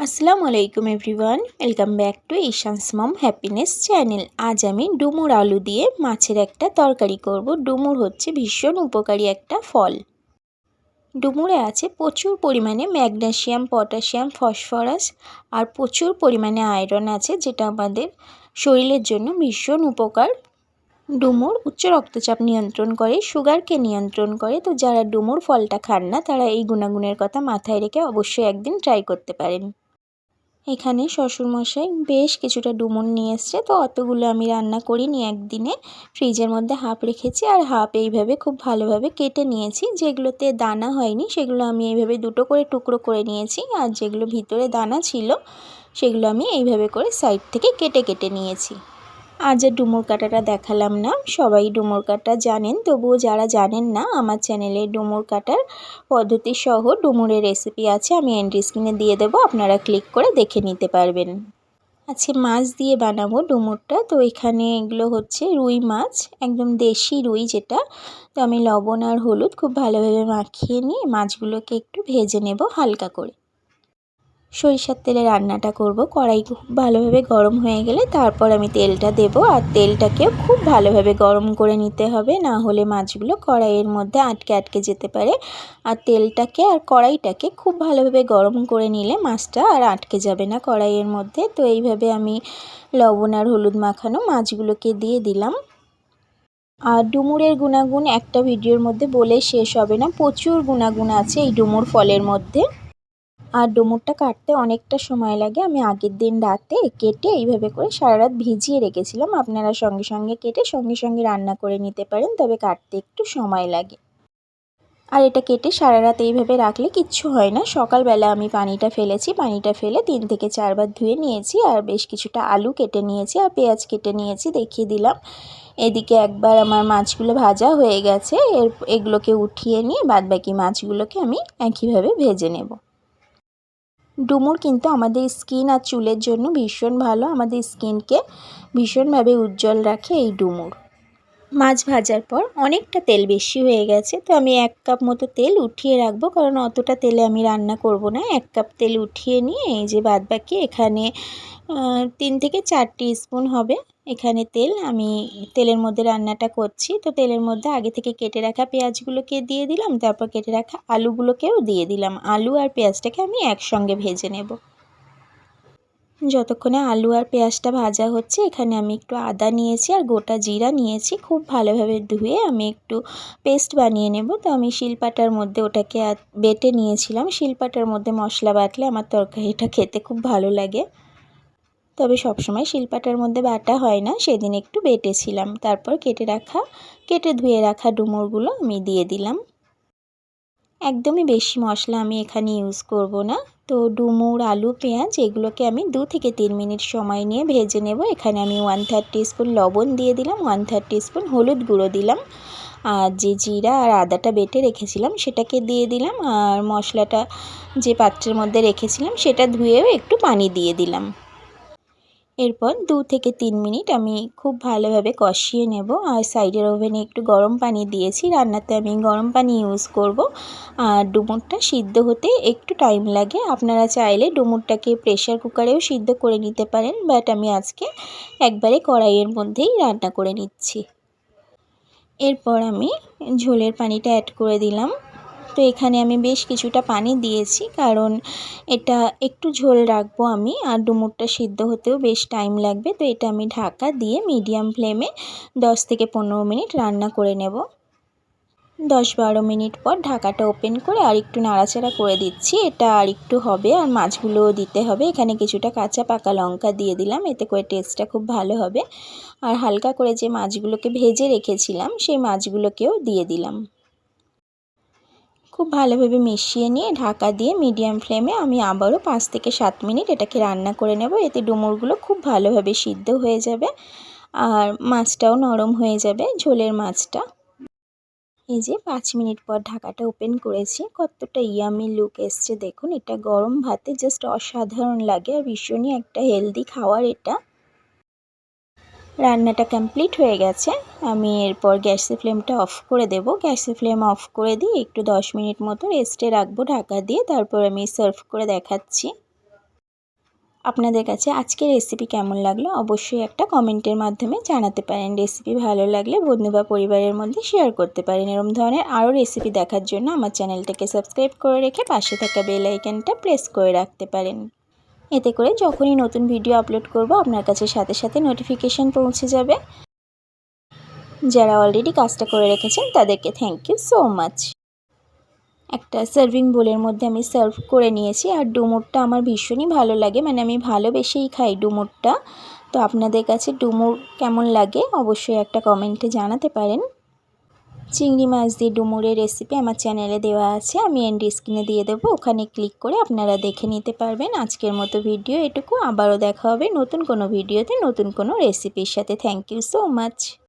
আসসালামু আলাইকুম everyone, welcome back to Ishan's mom happiness channel. আজ আমি ডুমুর আলু দিয়ে মাছের একটা তরকারি করব। ডুমুর হচ্ছে ভীষণ উপকারী একটা ফল। ডুমুরে আছে প্রচুর পরিমাণে ম্যাগনেসিয়াম, পটাশিয়াম, ফসফরাস আর প্রচুর পরিমাণে আয়রন আছে, যেটা আমাদের শরীরের জন্য ভীষণ উপকার। ডুমুর উচ্চ রক্তচাপ নিয়ন্ত্রণ করে, সুগারকে নিয়ন্ত্রণ করে। তো যারা ডুমুর ফলটা খান না, তারা এই গুণাগুণের কথা মাথায় রেখে অবশ্যই একদিন ট্রাই করতে পারেন। এখানে শ্বশুরমশাই বেশ কিছুটা ডুমুর নিয়ে এসছে, তো অতগুলো আমি রান্না করিনি একদিনে। ফ্রিজের মধ্যে হাফ রেখেছি আর হাফ এইভাবে খুব ভালোভাবে কেটে নিয়েছি। যেগুলোতে দানা হয়নি সেগুলো আমি এইভাবে দুটো করে টুকরো করে নিয়েছি, আর যেগুলো ভিতরে দানা ছিল সেগুলো আমি এইভাবে করে সাইড থেকে কেটে কেটে নিয়েছি। আজ আর ডুমুর কাটাটা দেখালাম না, সবাই ডুমুর কাটা জানেন। তবুও যারা জানেন না, আমার চ্যানেলে ডুমুর কাটার পদ্ধতি সহ ডুমুরের রেসিপি আছে, আমি এন্ড স্ক্রিনে দিয়ে দেবো, আপনারা ক্লিক করে দেখে নিতে পারবেন। আজকে মাছ দিয়ে বানাবো ডুমুরটা। তো এখানে এগুলো হচ্ছে রুই মাছ, একদম দেশি রুই যেটা। তো আমি লবণ আর হলুদ খুব ভালোভাবে মাখিয়ে নিয়ে মাছগুলোকে একটু ভেজে নেব হালকা করে। সরিষার তেলে রান্নাটা করব। কড়াই খুব ভালোভাবে গরম হয়ে গেলে তারপর আমি তেলটা দেব, আর তেলটাকেও খুব ভালোভাবে গরম করে নিতে হবে, না হলে মাছগুলো কড়াইয়ের মধ্যে আটকে আটকে যেতে পারে। আর তেলটাকে আর কড়াইটাকে খুব ভালোভাবে গরম করে নিলে মাছটা আর আটকে যাবে না কড়াইয়ের মধ্যে। তো এইভাবে আমি লবণ আর হলুদ মাখানো মাছগুলোকে দিয়ে দিলাম। আর ডুমুরের গুণাগুণ একটা ভিডিওর মধ্যে বলে শেষ হবে না, প্রচুর গুণাগুণ আছে এই ডুমুর ফলের মধ্যে। আর ডুমুরটা কাটতে অনেকটা সময় লাগে। আমি আগের দিন রাতে কেটে এইভাবে করে সারা রাত ভিজিয়ে রেখেছিলাম। আপনারা সঙ্গে সঙ্গে কেটে সঙ্গে সঙ্গে রান্না করে নিতে পারেন, তবে কাটতে একটু সময় লাগে। আর এটা কেটে সারা রাত এইভাবে রাখলে কিচ্ছু হয় না। সকালবেলা আমি পানিটা ফেলেছি, পানিটা ফেলে 3 থেকে 4 বার ধুয়ে নিয়েছি। আর বেশ কিছুটা আলু কেটে নিয়েছি আর পেঁয়াজ কেটে নিয়েছি, দেখিয়ে দিলাম। এদিকে একবার আমার মাছগুলো ভাজা হয়ে গেছে, এগুলোকে উঠিয়ে নিয়ে বাদবাকি মাছগুলোকে আমি একইভাবে ভেজে নেব। ডুমুর কিন্তু আমাদের স্কিন আর চুলের জন্য ভীষণ ভালো, আমাদের স্কিনকে ভীষণভাবে উজ্জ্বল রাখে এই ডুমুর। মাছ ভাজার পর অনেকটা তেল বেশি হয়ে গেছে, তো আমি 1 কাপ মতো তেল উঠিয়ে রাখবো, কারণ অতটা তেলে আমি রান্না করব না। 1 কাপ তেল উঠিয়ে নিয়ে এই যে বাদবাকি এখানে 3 থেকে 4 টিস্পুন হবে এখানে তেল। আমি তেলের মধ্যে রান্নাটা করছি। তো তেলের মধ্যে আগে থেকে কেটে রাখা পেঁয়াজগুলোকে দিয়ে দিলাম, তারপর কেটে রাখা আলুগুলোকেও দিয়ে দিলাম। আলু আর পেঁয়াজটাকে আমি একসঙ্গে ভেজে নেব। যতক্ষণে আলু আর পেঁয়াজটা ভাজা হচ্ছে, এখানে আমি একটু আদা নিয়েছি আর গোটা জিরা নিয়েছি। খুব ভালোভাবে ধুয়ে আমি একটু পেস্ট বানিয়ে নেব। তো আমি শিলপাটার মধ্যে ওটাকে বেটে নিয়েছিলাম। শিলপাটার মধ্যে মশলা বাটলে আমার তরকারিটা খেতে খুব ভালো লাগে, তবে সবসময় শিলপাটার মধ্যে বাটা হয় না, সেদিন একটু বেটেছিলাম। তারপর কেটে ধুয়ে রাখা ডুমুরগুলো আমি দিয়ে দিলাম। একদমই বেশি মশলা আমি এখানে ইউজ করব না। তো ডুমুর, আলু, পেঁয়াজ এগুলোকে আমি 2 থেকে 3 মিনিট সময় নিয়ে ভেজে নেব। এখানে আমি 1/3 টিস্পুন লবণ দিয়ে দিলাম, 1/3 টিস্পুন হলুদ গুঁড়ো দিলাম, আর যে জিরা আর আদাটা বেটে রেখেছিলাম সেটাকে দিয়ে দিলাম। আর মশলাটা যে পাত্রের মধ্যে রেখেছিলাম সেটা ধুয়েও একটু পানি দিয়ে দিলাম। এরপর 2 থেকে 3 মিনিট আমি খুব ভালোভাবে কষিয়ে নেব। আর সাইডের ওভেনে একটু গরম পানি দিয়েছি, রান্নাতে আমি গরম পানি ইউজ করব। আর ডুমুরটা সিদ্ধ হতে একটু টাইম লাগে। আপনারা চাইলে ডুমুরটাকে প্রেসার কুকারেও সিদ্ধ করে নিতে পারেন, বাট আমি আজকে একবারে কড়াইয়ের মধ্যেই রান্না করে নিচ্ছি। এরপর আমি ঝোলের পানিটা অ্যাড করে দিলাম। তো এখানে আমি বেশ কিছুটা পানি দিয়েছি, কারণ এটা একটু ঝোল রাখবো আমি, আর ডুমুরটা সিদ্ধ হতেও বেশ টাইম লাগবে। তো এটা আমি ঢাকা দিয়ে মিডিয়াম ফ্লেমে 10 থেকে 15 মিনিট রান্না করে নেব। 10-12 মিনিট পর ঢাকাটা ওপেন করে আর একটু নাড়াচাড়া করে দিচ্ছি। এটা আর একটু হবে, আর মাছগুলোও দিতে হবে। এখানে কিছুটা কাঁচা পাকা লঙ্কা দিয়ে দিলাম, এতে করে টেস্টটা খুব ভালো হবে। আর হালকা করে যে মাছগুলোকে ভেজে রেখেছিলাম সেই মাছগুলোকেও দিয়ে দিলাম। খুব ভালোভাবে মিশিয়ে নিয়ে ঢাকা দিয়ে মিডিয়াম ফ্লেমে আমি আবারও 5 থেকে 7 মিনিট এটাকে রান্না করে নেব। এতে ডুমুরগুলো খুব ভালোভাবে সিদ্ধ হয়ে যাবে আর মাছটাও নরম হয়ে যাবে, ঝোলের মাছটা। এই যে 5 মিনিট পর ঢাকাটা ওপেন করেছি, কতটা ইয়ামি লুক এসছে দেখুন। এটা গরম ভাতে জাস্ট অসাধারণ লাগে, আর ভীষণই একটা হেলদি খাবার এটা। রান্নাটা কমপ্লিট হয়ে গেছে। আমি এরপর গ্যাসের ফ্লেমটা অফ করে দেব। গ্যাসের ফ্লেম অফ করে দিয়ে একটু 10 মিনিট মতো রেস্টে রাখবো ঢাকা দিয়ে, তারপর আমি সার্ভ করে দেখাচ্ছি। আপনাদের কাছে আজকের রেসিপি কেমন লাগলো অবশ্যই একটা কমেন্টের মাধ্যমে জানাতে পারেন। রেসিপি ভালো লাগলে বন্ধু বা পরিবারের মধ্যে শেয়ার করতে পারেন। এরকম ধরনের আরও রেসিপি দেখার জন্য আমার চ্যানেলটাকে সাবস্ক্রাইব করে রেখে পাশে থাকা বেল আইকনটা প্রেস করে রাখতে পারেন। এতে করে যখনই নতুন ভিডিও আপলোড করব আপনার কাছে সাথে সাথে নোটিফিকেশান পৌঁছে যাবে। যারা অলরেডি কাজটা করে রেখেছেন তাদেরকে থ্যাংক ইউ সো মাচ। একটা সার্ভিং বোলের মধ্যে আমি সার্ভ করে নিয়েছি। আর ডুমুরটা আমার ভীষণই ভালো লাগে, মানে আমি ভালোবেসেই খাই ডুমুরটা। তো আপনাদের কাছে ডুমুর কেমন লাগে অবশ্যই একটা কমেন্টে জানাতে পারেন। চিংড়ি মাছ দিয়ে ডুমুরের রেসিপি আমার চ্যানেলে দেওয়া আছে, আমি এন্ড স্ক্রিনে দিয়ে দেবো, ওখানে ক্লিক করে আপনারা দেখে নিতে পারবেন। আজকের মতো ভিডিও এটুকু, আবারও দেখা হবে নতুন কোনো ভিডিওতে নতুন কোনো রেসিপির সাথে। Thank you so much.